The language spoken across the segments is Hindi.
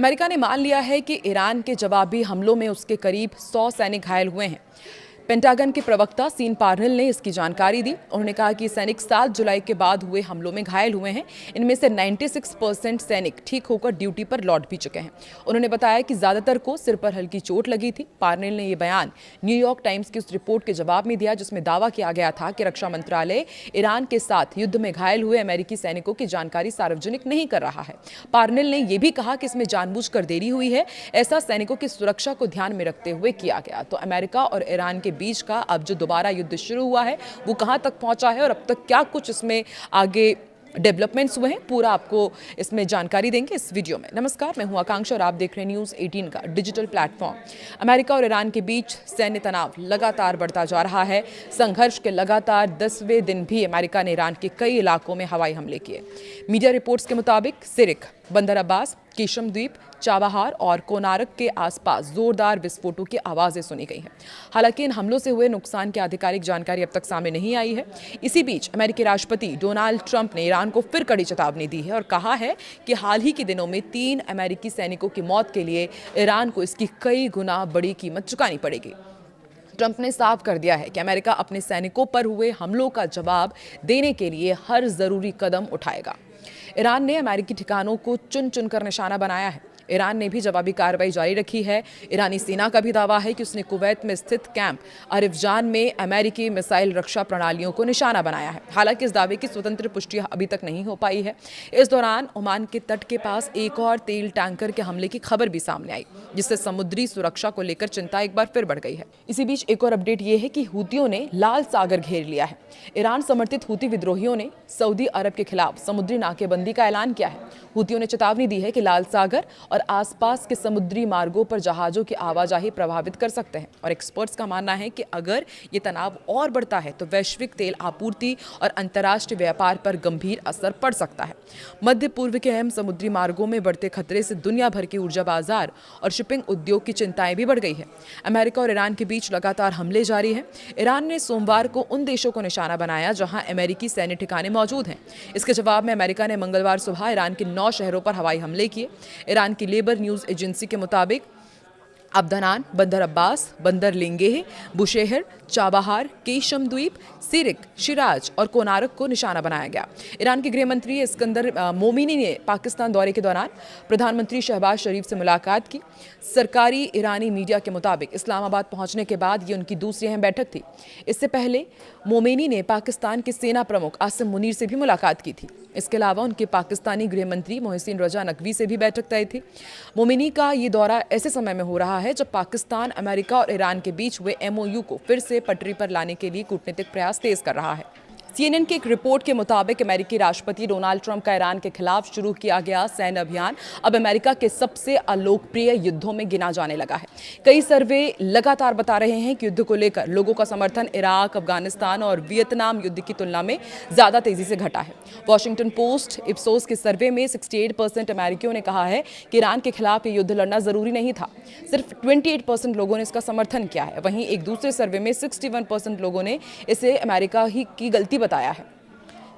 अमेरिका ने मान लिया है कि ईरान के जवाबी हमलों में उसके करीब 100 सैनिक घायल हुए हैं। पेंटागन के प्रवक्ता सीन पार्नेल ने इसकी जानकारी दी। उन्होंने कहा कि सैनिक 7 जुलाई के बाद हुए हमलों में घायल हुए हैं। इनमें से 96% सैनिक ठीक होकर ड्यूटी पर लौट भी चुके हैं। उन्होंने बताया कि ज्यादातर को सिर पर हल्की चोट लगी थी। पार्नेल ने यह बयान न्यूयॉर्क टाइम्स की उस रिपोर्ट के जवाब में दिया जिसमें दावा किया गया था कि रक्षा मंत्रालय ईरान के साथ युद्ध में घायल हुए अमेरिकी सैनिकों की जानकारी सार्वजनिक नहीं कर रहा है। पार्नेल ने यह भी कहा कि इसमें जानबूझकर देरी हुई है। ऐसा सैनिकों की सुरक्षा को ध्यान में रखते हुए किया गया। तो अमेरिका और ईरान के बीच का अब जो दोबारा युद्ध शुरू हुआ है वो कहां तक पहुंचा है और अब तक क्या कुछ इसमें आगे डेवलपमेंट्स हुए हैं, पूरा आपको इसमें जानकारी देंगे इस वीडियो में। नमस्कार, मैं हूं आकांक्षा और आप देख रहे हैं न्यूज़ 18 का डिजिटल प्लेटफॉर्म। अमेरिका और ईरान के बीच सैन्य तनाव लगातार बढ़ता जा रहा है। संघर्ष के लगातार 10वें दिन भी अमेरिका ने ईरान के कई इलाकों में हवाई हमले किए। मीडिया रिपोर्ट्स के मुताबिक सिरिक, बंदर अब्बास, कीशम द्वीप, चाबहार और कोनारक के आसपास जोरदार विस्फोटों की आवाजें सुनी गई हैं। हालांकि इन हमलों से हुए नुकसान की आधिकारिक जानकारी अब तक सामने नहीं आई है। इसी बीच अमेरिकी राष्ट्रपति डोनाल्ड ट्रंप ने ईरान को फिर कड़ी चेतावनी दी है और कहा है कि हाल ही के दिनों में 3 अमेरिकी सैनिकों की मौत के लिए ईरान को इसकी कई गुना बड़ी कीमत चुकानी पड़ेगी। ट्रंप ने साफ कर दिया है कि अमेरिका अपने सैनिकों पर हुए हमलों का जवाब देने के लिए हर जरूरी कदम उठाएगा। ईरान ने अमेरिकी ठिकानों को चुन चुनकर निशाना बनाया है। ईरान ने भी जवाबी कार्रवाई जारी रखी है। ईरानी सेना का भी दावा है कि उसने कुवैत में स्थित कैंप अरिफजान में अमेरिकी मिसाइल रक्षा प्रणालियों को निशाना बनाया है। हालांकि इस दावे की स्वतंत्र पुष्टि अभी तक नहीं हो पाई है। इस दौरान ओमान के तट के पास एक और तेल टैंकर के हमले की खबर भी सामने आई, जिससे समुद्री सुरक्षा को लेकर चिंता एक बार फिर बढ़ गई है। इसी बीच एक और अपडेट ये है कि हूतियों ने लाल सागर घेर लिया है। ईरान समर्थित हूती विद्रोहियों ने सऊदी अरब के खिलाफ समुद्री नाकेबंदी का ऐलान किया है। हूतियों ने चेतावनी दी है कि लाल सागर और आसपास के समुद्री मार्गों पर जहाजों की आवाजाही प्रभावित कर सकते हैं और एक्सपर्ट्स का मानना है कि अगर ये तनाव और बढ़ता है तो वैश्विक तेल आपूर्ति और अंतर्राष्ट्रीय व्यापार पर गंभीर असर पड़ सकता है। मध्य पूर्व के अहम समुद्री मार्गों में बढ़ते खतरे से दुनिया भर के ऊर्जा बाजार और शिपिंग उद्योग की चिंताएं भी बढ़ गई है। अमेरिका और ईरान के बीच लगातार हमले जारी हैं। ईरान ने सोमवार को उन देशों को निशाना बनाया जहां अमेरिकी सैन्य ठिकाने मौजूद हैं। इसके जवाब में अमेरिका ने मंगलवार सुबह ईरान के 9 शहरों पर हवाई हमले किए। ईरान की लेबर न्यूज़ एजेंसी के मुताबिक अब्दानान, बंदर अब्बास, बंदर लिंगेह, बुशेहर, चाबहार, केशम द्वीप, सिरिक, शिराज और कोनारक को निशाना बनाया गया। ईरान के गृह मंत्री इस्कंदर मोमिनी ने पाकिस्तान दौरे के दौरान प्रधानमंत्री शहबाज शरीफ से मुलाकात की। सरकारी ईरानी मीडिया के मुताबिक इस्लामाबाद पहुंचने के बाद ये उनकी दूसरी अहम बैठक थी। इससे पहले मोमिनी ने पाकिस्तान के सेना प्रमुख आसिम मुनीर से भी मुलाकात की थी। इसके अलावा उनके पाकिस्तानी गृह मंत्री मोहसिन रजा नकवी से भी बैठक तय थी। मोमिनी का ये दौरा ऐसे समय में हो रहा है जब पाकिस्तान अमेरिका और ईरान के बीच हुए MOU को फिर से पटरी पर लाने के लिए कूटनीतिक प्रयास तेज कर रहा है। CNN की एक रिपोर्ट के मुताबिक अमेरिकी राष्ट्रपति डोनाल्ड ट्रंप का ईरान के खिलाफ शुरू किया गया सैन्य अभियान अब अमेरिका के सबसे अलोकप्रिय युद्धों में गिना जाने लगा है। कई सर्वे लगातार बता रहे हैं कि युद्ध को लेकर लोगों का समर्थन इराक, अफगानिस्तान और वियतनाम युद्ध की तुलना में ज्यादा तेजी से घटा है। वॉशिंगटन पोस्ट इप्सोस के सर्वे में 68% अमेरिकियों ने कहा है कि ईरान के खिलाफ ये युद्ध लड़ना जरूरी नहीं था। सिर्फ 28% लोगों ने इसका समर्थन किया है। वहीं एक दूसरे सर्वे में 61% लोगों ने इसे अमेरिका ही की गलती बताया है।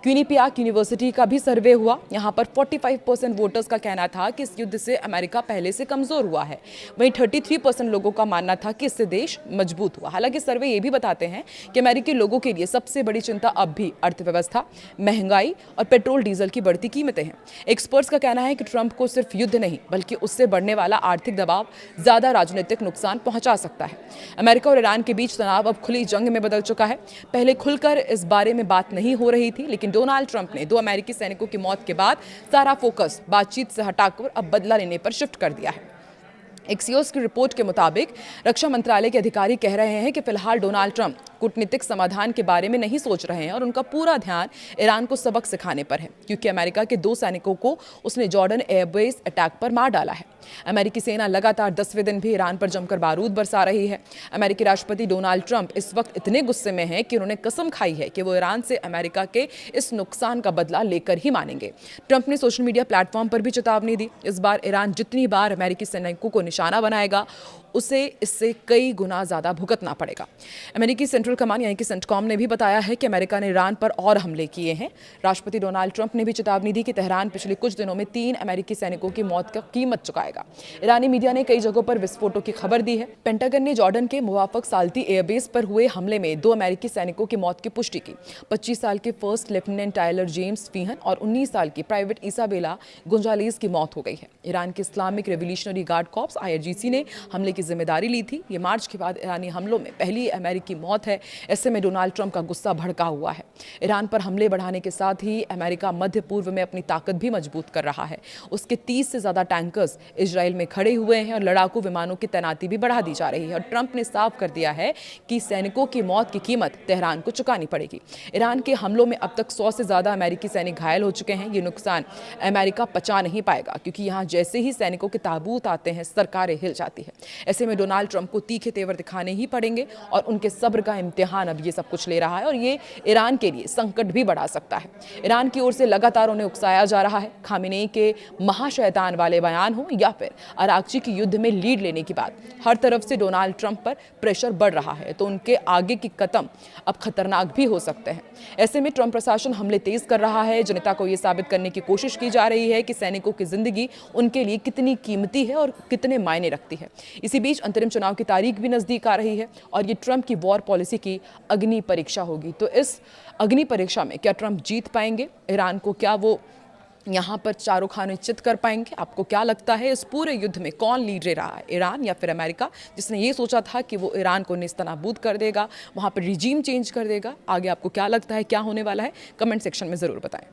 क्विनिपियाक यूनिवर्सिटी का भी सर्वे हुआ। यहां पर 45% वोटर्स का कहना था कि इस युद्ध से अमेरिका पहले से कमजोर हुआ है। वहीं 33% लोगों का मानना था कि इससे देश मजबूत हुआ। हालांकि सर्वे ये भी बताते हैं कि अमेरिकी लोगों के लिए सबसे बड़ी चिंता अब भी अर्थव्यवस्था, महंगाई और पेट्रोल डीजल की बढ़ती कीमतें हैं। एक्सपर्ट्स का कहना है कि ट्रंप को सिर्फ युद्ध नहीं बल्कि उससे बढ़ने वाला आर्थिक दबाव ज्यादा राजनीतिक नुकसान पहुंचा सकता है। अमेरिका और ईरान के बीच तनाव अब खुली जंग में बदल चुका है। पहले खुलकर इस बारे में बात नहीं हो रही थी, लेकिन डोनाल्ड ट्रंप ने 2 अमेरिकी सैनिकों की मौत के बाद सारा फोकस बातचीत से हटाकर अब बदला लेने पर शिफ्ट कर दिया है। एक्सियोस की रिपोर्ट के मुताबिक रक्षा मंत्रालय के अधिकारी कह रहे हैं कि फिलहाल डोनाल्ड ट्रंप कूटनीतिक समाधान के बारे में नहीं सोच रहे हैं और उनका पूरा ध्यान ईरान को सबक सिखाने पर है, क्योंकि अमेरिका के 2 सैनिकों को उसने जॉर्डन एयरबेस अटैक पर मार डाला है। अमेरिकी सेना लगातार 10वें दिन भी ईरान पर जमकर बारूद बरसा रही है। अमेरिकी राष्ट्रपति डोनाल्ड ट्रंप इस वक्त इतने गुस्से में हैं कि उन्होंने कसम खाई है कि वो ईरान से अमेरिका के इस नुकसान का बदला लेकर ही मानेंगे। ट्रंप ने सोशल मीडिया प्लेटफॉर्म पर भी चेतावनी दी। इस बार ईरान जितनी बार अमेरिकी सैनिकों को निशाना बनाएगा उसे इससे कई गुना ज्यादा भुगतना पड़ेगा। अमेरिकी सेंट्रल कमांड यानी कि सेंटकॉम ने भी बताया है कि अमेरिका ने ईरान पर और हमले किए हैं। राष्ट्रपति डोनाल्ड ट्रंप ने भी चेतावनी दी कि तेहरान पिछले कुछ दिनों में 3 अमेरिकी सैनिकों की मौत की कीमत चुकाएगा। पाएगा। ईरानी मीडिया ने कई जगहों पर विस्फोटों की खबर दी है। पेंटागन ने जॉर्डन के मुवाफक साल्ती एयरबेस पर हुए हमले में 2 अमेरिकी सैनिकों की मौत की पुष्टि की। 25 साल के फर्स्ट लेफ्टिनेंट टायलर जेम्स फीहन और 19 साल की प्राइवेट इसाबेला गुंजालेज की मौत हो गई है। ईरान के Islamic revolutionary guard corps IRGC ने हमले की जिम्मेदारी ली थी। ये मार्च के बाद ईरानी हमलों में पहली अमेरिकी मौत है। ऐसे में डोनाल्ड ट्रंप का गुस्सा भड़का हुआ है। ईरान पर हमले बढ़ाने के साथ ही अमेरिका मध्य पूर्व में अपनी ताकत भी मजबूत कर रहा है। उसके 30 से ज्यादा टैंकर्स इजराइल में खड़े हुए हैं और लड़ाकू विमानों की तैनाती भी बढ़ा दी जा रही है। और ट्रंप ने साफ कर दिया है कि सैनिकों की मौत की कीमत तेहरान को चुकानी पड़ेगी। ईरान के हमलों में अब तक 100 से ज्यादा अमेरिकी सैनिक घायल हो चुके हैं। ये नुकसान अमेरिका पचा नहीं पाएगा, क्योंकि यहाँ जैसे ही सैनिकों के ताबूत आते हैं सरकारें हिल जाती है। ऐसे में डोनाल्ड ट्रंप को तीखे तेवर दिखाने ही पड़ेंगे और उनके सब्र का इम्तिहान अब ये सब कुछ ले रहा है और ये ईरान के लिए संकट भी बढ़ा सकता है। ईरान की ओर से लगातार उन्हें उकसाया जा रहा है। खामेनेई के महाशैतान वाले बयान हो या फिर अरागची की युद्ध में लीड लेने की बात, हर तरफ से डोनाल्ड ट्रंप पर प्रेशर बढ़ रहा है, तो उनके आगे की कदम अब खतरनाक भी हो सकते हैं। ऐसे में ट्रंप प्रशासन हमले तेज कर रहा है। जनता को यह साबित करने की कोशिश की जा रही है कि सैनिकों की जिंदगी उनके लिए कितनी कीमती है और कितने मायने रखती है। इसी बीच अंतरिम चुनाव की तारीख भी नजदीक आ रही है और ये ट्रंप की वॉर पॉलिसी की अग्नि परीक्षा होगी। तो इस अग्नि परीक्षा में क्या ट्रंप जीत पाएंगे ईरान को? क्या वो यहाँ पर चारों खाने चित कर पाएंगे? आपको क्या लगता है इस पूरे युद्ध में कौन लीड ले रहा है, ईरान या फिर अमेरिका, जिसने ये सोचा था कि वो ईरान को नेस्तनाबूद कर देगा, वहाँ पर रिजीम चेंज कर देगा? आगे आपको क्या लगता है क्या होने वाला है? कमेंट सेक्शन में ज़रूर बताएं।